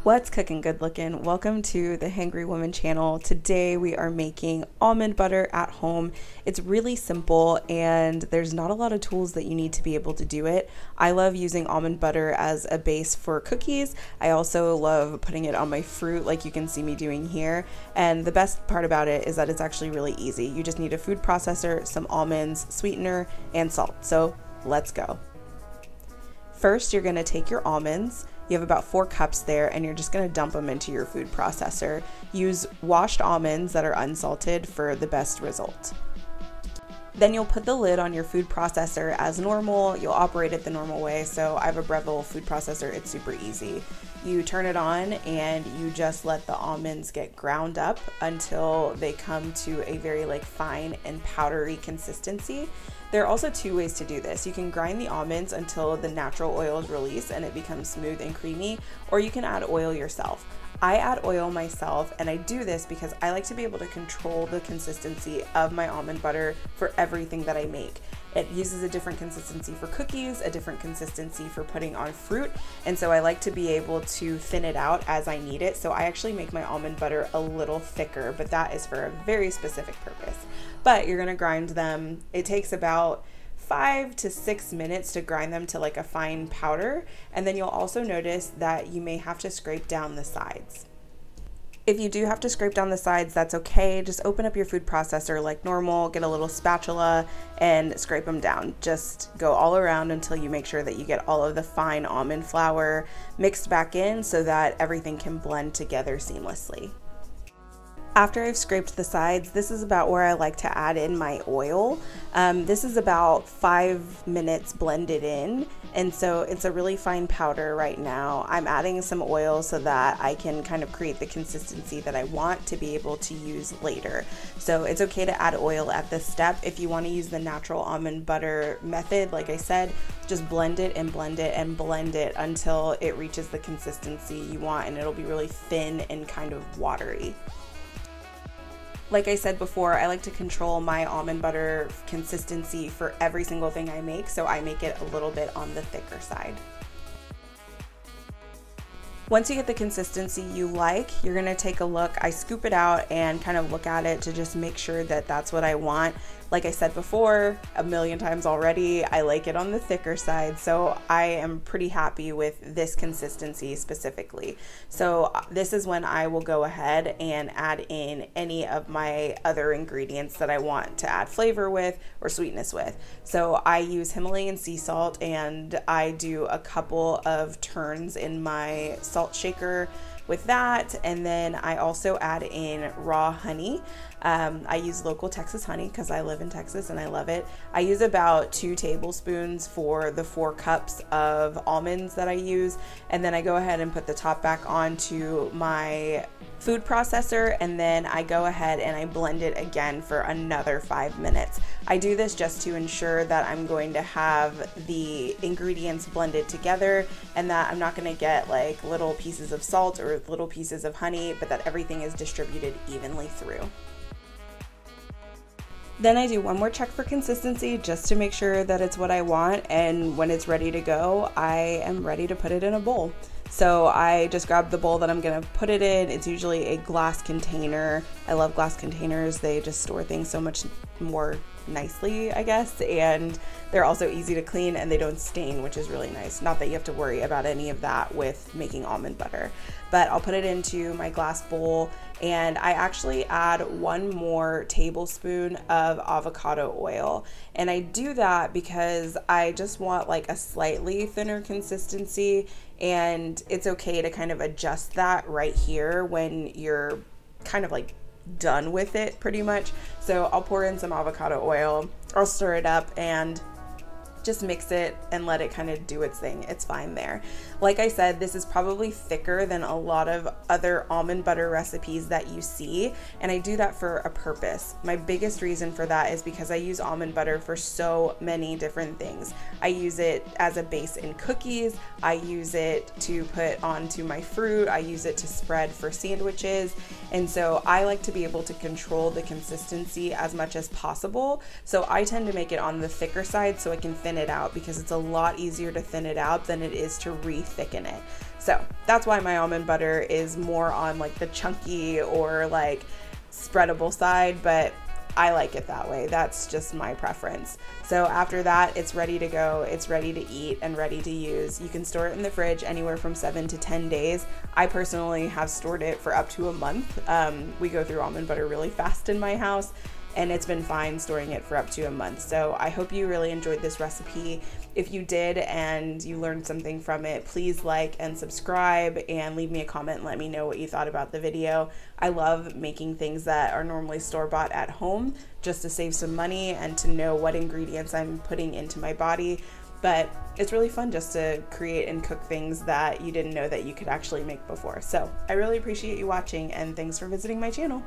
What's cooking good looking? Welcome to the Hangry Woman channel. Today we are making almond butter at home. It's really simple and there's not a lot of tools that you need to be able to do it. I love using almond butter as a base for cookies. I also love putting it on my fruit like you can see me doing here. And the best part about it is that it's actually really easy. You just need a food processor, some almonds, sweetener, and salt. So let's go. First, you're gonna take your almonds. You have about 4 cups there and you're just gonna dump them into your food processor. Use washed almonds that are unsalted for the best result. Then you'll put the lid on your food processor as normal. You'll operate it the normal way. So I have a Breville food processor, it's super easy. You turn it on and you just let the almonds get ground up until they come to a very fine and powdery consistency. There are also 2 ways to do this. You can grind the almonds until the natural oil is released and it becomes smooth and creamy, or you can add oil yourself. I add oil myself, and I do this because I like to be able to control the consistency of my almond butter for everything that I make. It uses a different consistency for cookies, a different consistency for putting on fruit, and so I like to be able to thin it out as I need it. So I actually make my almond butter a little thicker, but that is for a very specific purpose. But you're gonna grind them. It takes about 5 to 6 minutes to grind them to a fine powder, and then you'll also notice that you may have to scrape down the sides. If you do have to scrape down the sides, that's okay. Just open up your food processor like normal, get a little spatula and scrape them down. Just go all around until you make sure that you get all of the fine almond flour mixed back in so that everything can blend together seamlessly. After I've scraped the sides, this is about where I like to add in my oil. This is about 5 minutes blended in, and so it's a really fine powder right now. I'm adding some oil so that I can kind of create the consistency that I want to be able to use later. So it's okay to add oil at this step. If you want to use the natural almond butter method, like I said, just blend it and blend it and blend it until it reaches the consistency you want, and it'll be really thin and kind of watery. Like I said before, I like to control my almond butter consistency for every single thing I make, so I make it a little bit on the thicker side. Once you get the consistency you like, you're gonna take a look. I scoop it out and kind of look at it to just make sure that that's what I want. Like I said before, a million times already, I like it on the thicker side, so I am pretty happy with this consistency specifically. So this is when I will go ahead and add in any of my other ingredients that I want to add flavor with or sweetness with. So I use Himalayan sea salt, and I do a couple of turns in my salt shaker with that, and then I also add in raw honey. I use local Texas honey because I live in Texas and I love it. I use about 2 tablespoons for the 4 cups of almonds that I use, and then I go ahead and put the top back onto my food processor, and then I go ahead and I blend it again for another 5 minutes. I do this just to ensure that I'm going to have the ingredients blended together and that I'm not going to get little pieces of salt or little pieces of honey, but that everything is distributed evenly through. Then I do one more check for consistency just to make sure that it's what I want, and when it's ready to go, I am ready to put it in a bowl. So I just grab the bowl that I'm gonna put it in. It's usually a glass container. I love glass containers. They just store things so much more nicely, I guess, and they're also easy to clean and they don't stain, which is really nice. Not that you have to worry about any of that with making almond butter, but I'll put it into my glass bowl, and I actually add 1 more tablespoon of avocado oil, and I do that because I just want a slightly thinner consistency, and it's okay to kind of adjust that right here when you're kind of done with it pretty much. So I'll pour in some avocado oil, I'll stir it up and just mix it and let it kind of do its thing. It's fine there. Like I said, this is probably thicker than a lot of other almond butter recipes that you see, and I do that for a purpose. My biggest reason for that is because I use almond butter for so many different things. I use it as a base in cookies, I use it to put onto my fruit, I use it to spread for sandwiches, and so I like to be able to control the consistency as much as possible. So I tend to make it on the thicker side so I can thin it out, because it's a lot easier to thin it out than it is to re-thicken it. So that's why my almond butter is more on like the chunky or like spreadable side, but I like it that way. That's just my preference. So after that, it's ready to go. It's ready to eat and ready to use. You can store it in the fridge anywhere from 7 to 10 days. I personally have stored it for up to a month. We go through almond butter really fast in my house, and it's been fine storing it for up to a month. So I hope you really enjoyed this recipe. If you did and you learned something from it, please like and subscribe and leave me a comment and let me know what you thought about the video. I love making things that are normally store-bought at home just to save some money and to know what ingredients I'm putting into my body. But it's really fun just to create and cook things that you didn't know that you could actually make before. So I really appreciate you watching, and thanks for visiting my channel.